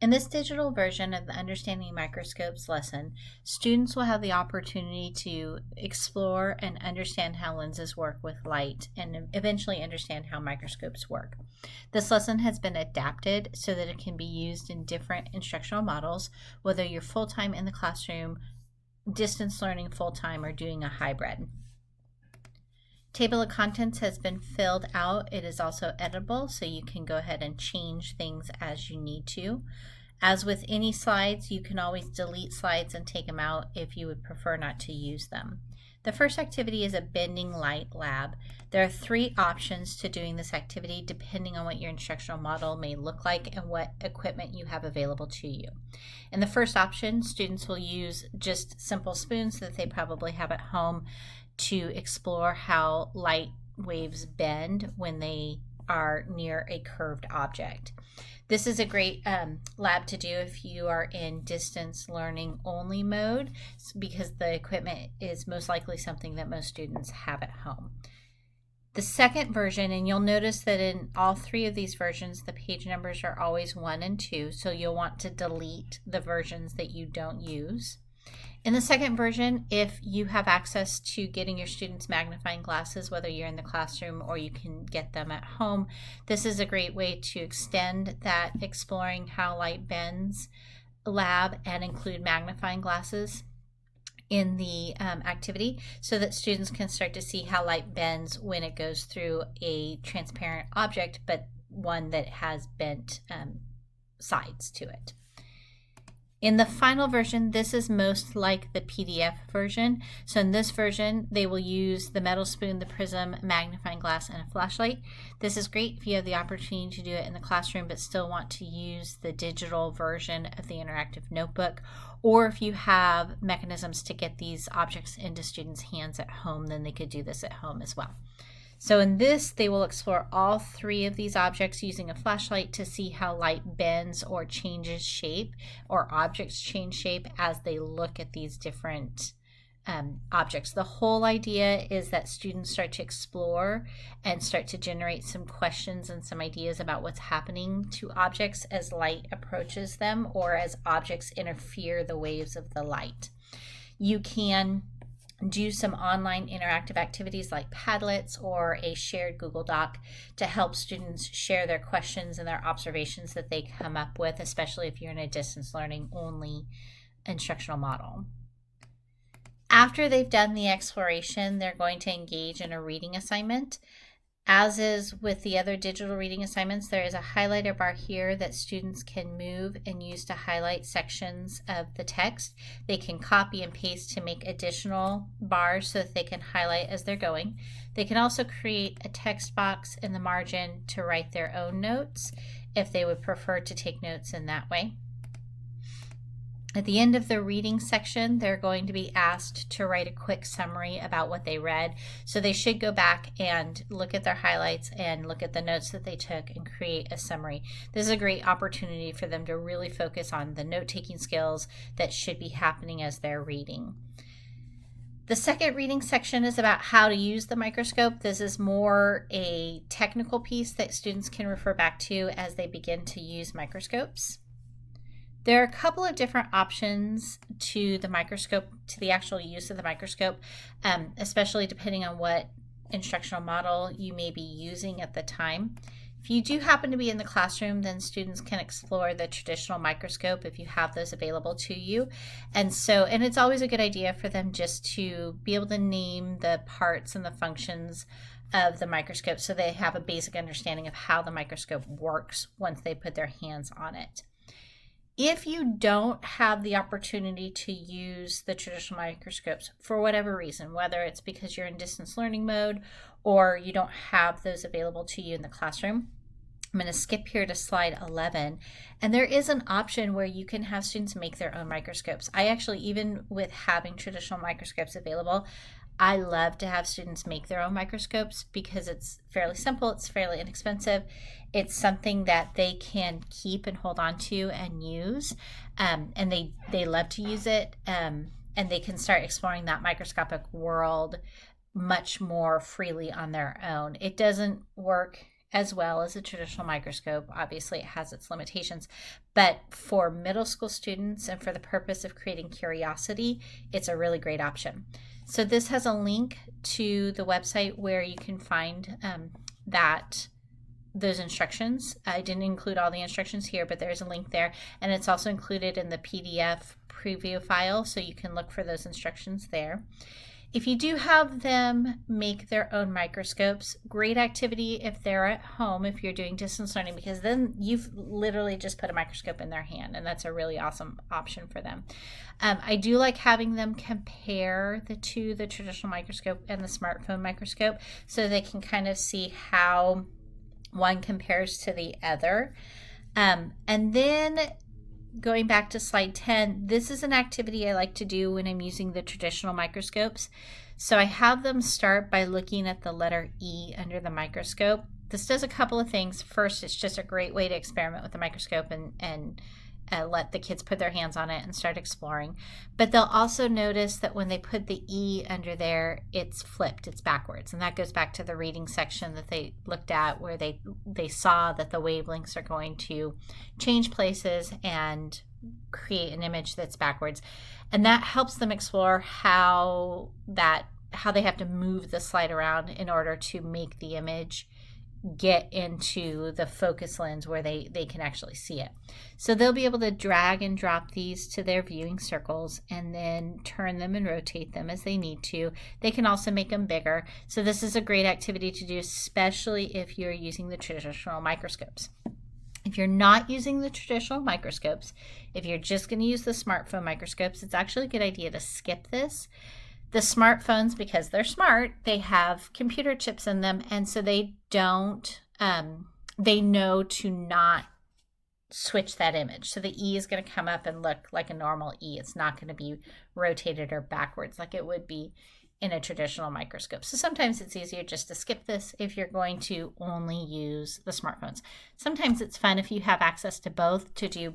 In this digital version of the Understanding Microscopes lesson, students will have the opportunity to explore and understand how lenses work with light and eventually understand how microscopes work. This lesson has been adapted so that it can be used in different instructional models, whether you're full-time in the classroom, distance learning full-time, or doing a hybrid. Table of contents has been filled out. It is also editable, so you can go ahead and change things as you need to. As with any slides, you can always delete slides and take them out if you would prefer not to use them. The first activity is a bending light lab. There are 3 options to doing this activity depending on what your instructional model may look like and what equipment you have available to you. In the first option, students will use just simple spoons that they probably have at home to explore how light waves bend when they are near a curved object. This is a great lab to do if you are in distance learning only mode, because the equipment is most likely something that most students have at home. The second version, and you'll notice that in all 3 of these versions, the page numbers are always 1 and 2, so you'll want to delete the versions that you don't use. In the second version, if you have access to getting your students magnifying glasses, whether you're in the classroom or you can get them at home, this is a great way to extend that exploring how light bends lab and include magnifying glasses in the activity so that students can start to see how light bends when it goes through a transparent object, but one that has bent sides to it. In the final version, this is most like the PDF version. So in this version, they will use the metal spoon, the prism, magnifying glass, and a flashlight. This is great if you have the opportunity to do it in the classroom but still want to use the digital version of the interactive notebook, or if you have mechanisms to get these objects into students' hands at home, then they could do this at home as well. So in this, they will explore all 3 of these objects using a flashlight to see how light bends or changes shape, or objects change shape as they look at these different objects. The whole idea is that students start to explore and start to generate some questions and some ideas about what's happening to objects as light approaches them or as objects interfere the waves of the light. You can do some online interactive activities like Padlets or a shared Google Doc to help students share their questions and their observations that they come up with, especially if you're in a distance learning only instructional model. After they've done the exploration, they're going to engage in a reading assignment. As is with the other digital reading assignments, there is a highlighter bar here that students can move and use to highlight sections of the text. They can copy and paste to make additional bars so that they can highlight as they're going. They can also create a text box in the margin to write their own notes if they would prefer to take notes in that way. At the end of the reading section, they're going to be asked to write a quick summary about what they read. So they should go back and look at their highlights and look at the notes that they took and create a summary. This is a great opportunity for them to really focus on the note-taking skills that should be happening as they're reading. The second reading section is about how to use the microscope. This is more a technical piece that students can refer back to as they begin to use microscopes. There are a couple of different options to the microscope, to the actual use of the microscope, especially depending on what instructional model you may be using at the time. If you do happen to be in the classroom, then students can explore the traditional microscope if you have those available to you. And it's always a good idea for them just to be able to name the parts and the functions of the microscope so they have a basic understanding of how the microscope works once they put their hands on it. If you don't have the opportunity to use the traditional microscopes for whatever reason, whether it's because you're in distance learning mode or you don't have those available to you in the classroom, I'm going to skip here to slide 11, and there is an option where you can have students make their own microscopes. I actually, even with having traditional microscopes available, I love to have students make their own microscopes because it's fairly simple, it's fairly inexpensive, it's something that they can keep and hold on to and use, and they love to use it, and they can start exploring that microscopic world much more freely on their own. It doesn't work as well as a traditional microscope. Obviously, it has its limitations, but for middle school students and for the purpose of creating curiosity, it's a really great option. So this has a link to the website where you can find those instructions. I didn't include all the instructions here, but there's a link there, and it's also included in the PDF preview file, so you can look for those instructions there. If you do have them make their own microscopes, great activity if they're at home, if you're doing distance learning, because then you've literally just put a microscope in their hand, and that's a really awesome option for them. I do like having them compare the traditional microscope and the smartphone microscope, so they can kind of see how one compares to the other. And then going back to slide 10, this is an activity I like to do when I'm using the traditional microscopes. So I have them start by looking at the letter E under the microscope. This does a couple of things. First, it's just a great way to experiment with the microscope and let the kids put their hands on it and start exploring. But they'll also notice that when they put the E under there, it's flipped, it's backwards. And that goes back to the reading section that they looked at, where they saw that the wavelengths are going to change places and create an image that's backwards. And that helps them explore how they have to move the slide around in order to make the image get into the focus lens where they can actually see it. So they'll be able to drag and drop these to their viewing circles and then turn them and rotate them as they need to. They can also make them bigger. So this is a great activity to do, especially if you're using the traditional microscopes. If you're not using the traditional microscopes, if you're just going to use the smartphone microscopes, it's actually a good idea to skip this. The smartphones, because they're smart, they have computer chips in them, and so they know to not switch that image. So the E is going to come up and look like a normal E. It's not going to be rotated or backwards like it would be in a traditional microscope. So sometimes it's easier just to skip this if you're going to only use the smartphones. Sometimes it's fun if you have access to both to do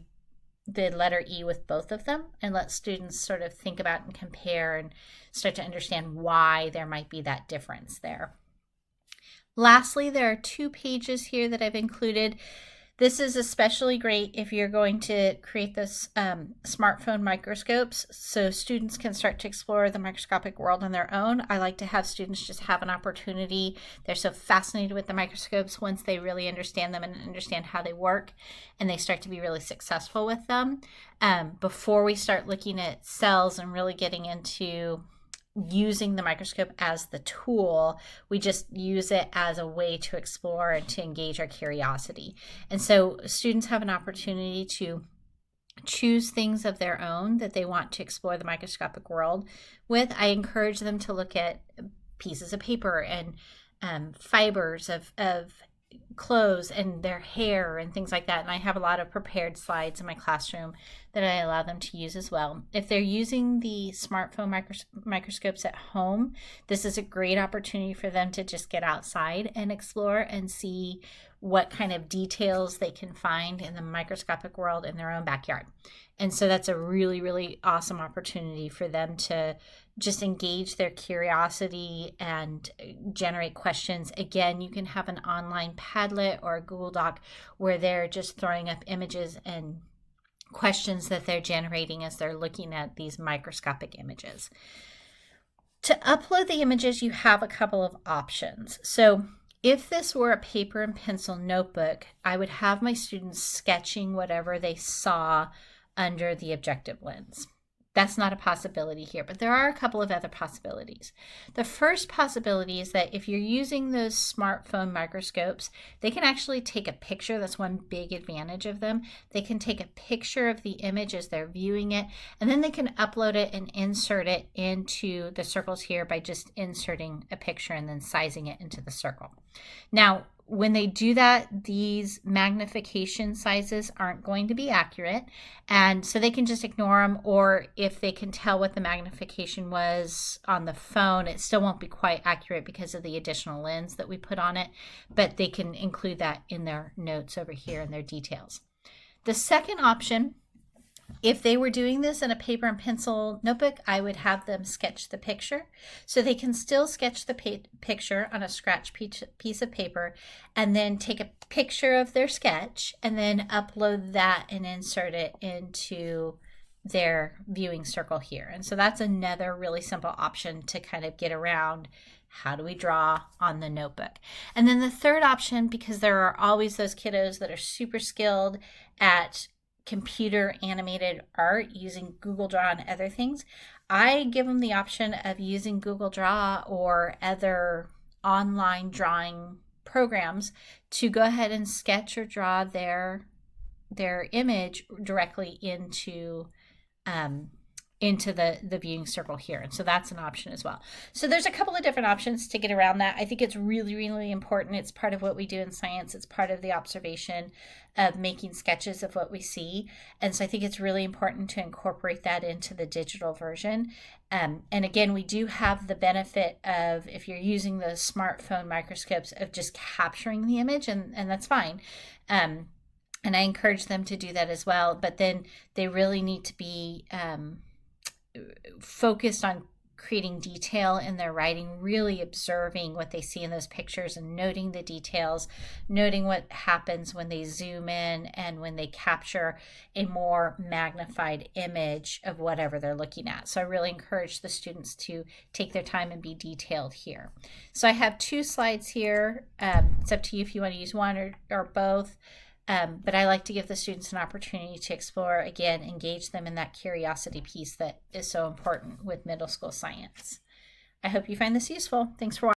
the letter E with both of them and let students sort of think about and compare and start to understand why there might be that difference there. Lastly, there are 2 pages here that I've included. This is especially great if you're going to create this smartphone microscopes, so students can start to explore the microscopic world on their own. I like to have students just have an opportunity. They're so fascinated with the microscopes once they really understand them and understand how they work, and they start to be really successful with them. Before we start looking at cells and really getting into using the microscope as the tool, we just use it as a way to explore and to engage our curiosity. And so students have an opportunity to choose things of their own that they want to explore the microscopic world with. I encourage them to look at pieces of paper and fibers of clothes and their hair and things like that. And I have a lot of prepared slides in my classroom that I allow them to use as well. If they're using the smartphone microscopes at home, this is a great opportunity for them to just get outside and explore and see what kind of details they can find in the microscopic world in their own backyard. And so that's a really, really awesome opportunity for them to just engage their curiosity and generate questions. Again, you can have an online Padlet or a Google Doc where they're just throwing up images and questions that they're generating as they're looking at these microscopic images. To upload the images, you have a couple of options. So if this were a paper and pencil notebook, I would have my students sketching whatever they saw under the objective lens. That's not a possibility here, but there are a couple of other possibilities. The first possibility is that if you're using those smartphone microscopes, they can actually take a picture. That's one big advantage of them. They can take a picture of the image as they're viewing it, and then they can upload it and insert it into the circles here by just inserting a picture and then sizing it into the circle. Now, when they do that, these magnification sizes aren't going to be accurate, and so they can just ignore them, or if they can tell what the magnification was on the phone, it still won't be quite accurate because of the additional lens that we put on it, but they can include that in their notes over here in their details. The second option If they were doing this in a paper and pencil notebook, I would have them sketch the picture. So they can still sketch the picture on a scratch piece of paper and then take a picture of their sketch and then upload that and insert it into their viewing circle here. And so that's another really simple option to kind of get around how do we draw on the notebook. And then the third option, because there are always those kiddos that are super skilled at computer animated art using Google Draw and other things, I give them the option of using Google Draw or other online drawing programs to go ahead and sketch or draw their image directly into the viewing circle here. And so that's an option as well. So there's a couple of different options to get around that. I think it's really, really important. It's part of what we do in science. It's part of the observation of making sketches of what we see. And so I think it's really important to incorporate that into the digital version. And again, we do have the benefit of, if you're using the smartphone microscopes, of just capturing the image, and that's fine. And I encourage them to do that as well. But then they really need to be focused on creating detail in their writing, really observing what they see in those pictures and noting the details, noting what happens when they zoom in and when they capture a more magnified image of whatever they're looking at. So I really encourage the students to take their time and be detailed here. So I have 2 slides here. It's up to you if you want to use one or both. But I like to give the students an opportunity to explore, again, engage them in that curiosity piece that is so important with middle school science. I hope you find this useful. Thanks for watching.